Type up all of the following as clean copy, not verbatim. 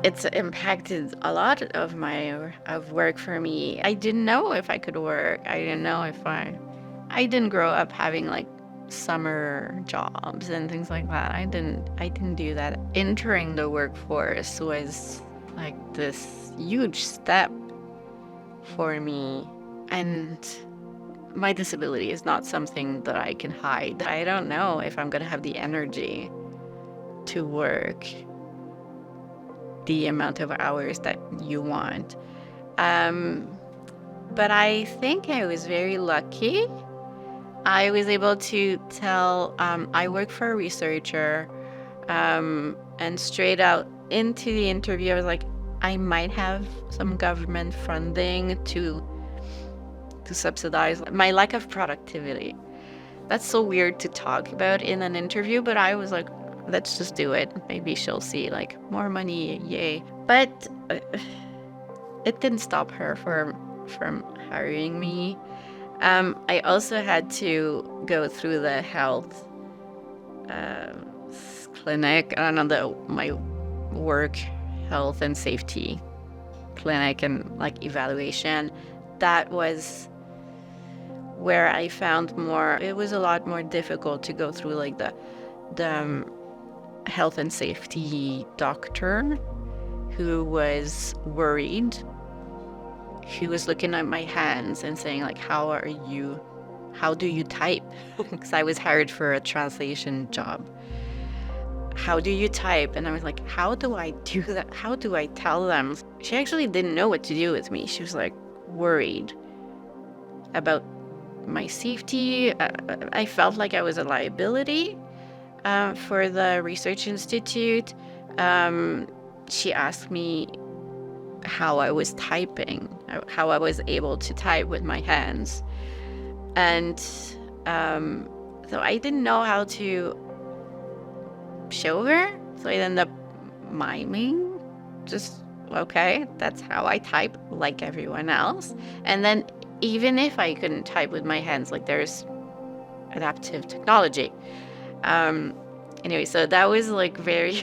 It's impacted a lot of work for me. I didn't know if I could work. I didn't know if I didn't grow up having like summer jobs and things like that. I didn't do that. Entering the workforce was like this huge step for me. And my disability is not something that I can hide. I don't know if I'm going to have the energy to work the amount of hours that you want. But I think I was very lucky. I was able to tell I work for a researcher, and straight out into the interview, I was like, I might have some government funding to subsidize my lack of productivity. That's so weird to talk about in an interview, but I was like, let's just do it. Maybe she'll see like more money, yay. But it didn't stop her from hiring me. I also had to go through the health clinic, my work health and safety clinic and like evaluation. That was where I found it was a lot more difficult to go through like the health and safety doctor who was worried. He was looking at my hands and saying like, how do you type? Because I was hired for a translation job. How do you type? And I was like, how do I do that? How do I tell them? She actually didn't know what to do with me. She was like worried about my safety. I felt like I was a liability for the research institute. She asked me how I was typing, how I was able to type with my hands. And so I didn't know how to show her. So I ended up miming, just, okay, that's how I type like everyone else. And then even if I couldn't type with my hands, like there's adaptive technology. Anyway, so that was like very,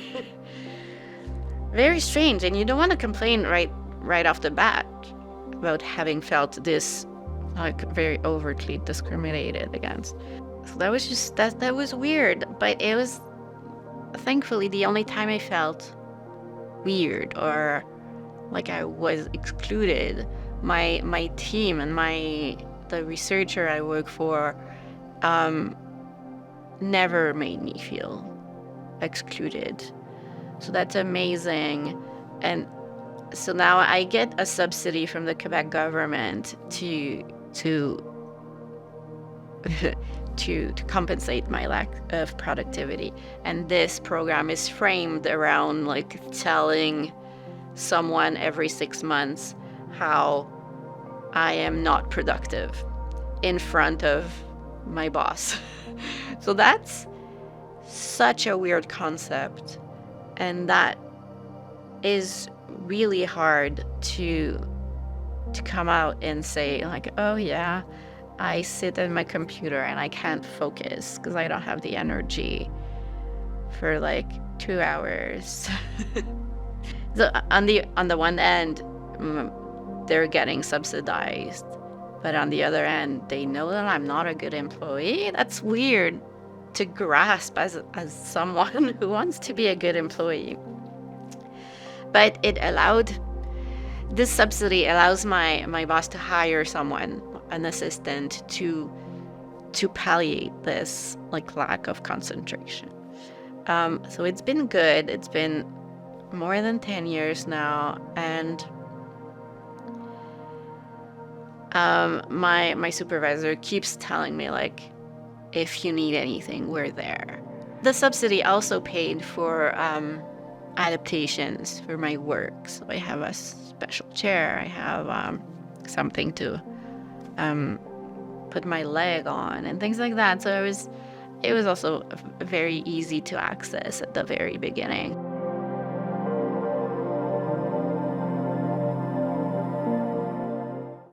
very strange. And you don't want to complain right off the bat about having felt this like very overtly discriminated against. So that was just, that was weird. But it was thankfully the only time I felt weird or like I was excluded. My team and the researcher I work for never made me feel excluded. So that's amazing. And so now I get a subsidy from the Quebec government to compensate my lack of productivity. And this program is framed around like telling someone every 6 months how I am not productive in front of my boss. So that's such a weird concept. And that is really hard to come out and say like, oh yeah, I sit at my computer and I can't focus because I don't have the energy for like 2 hours. So on the one end, they're getting subsidized, but on the other end, they know that I'm not a good employee. That's weird to grasp as someone who wants to be a good employee. But this subsidy allows my boss to hire someone, an assistant, to palliate this like lack of concentration. So it's been good. It's been more than 10 years now, and my supervisor keeps telling me like, if you need anything, we're there. The subsidy also paid for adaptations for my work. So I have a special chair. I have something to put my leg on and things like that. So it was also very easy to access at the very beginning.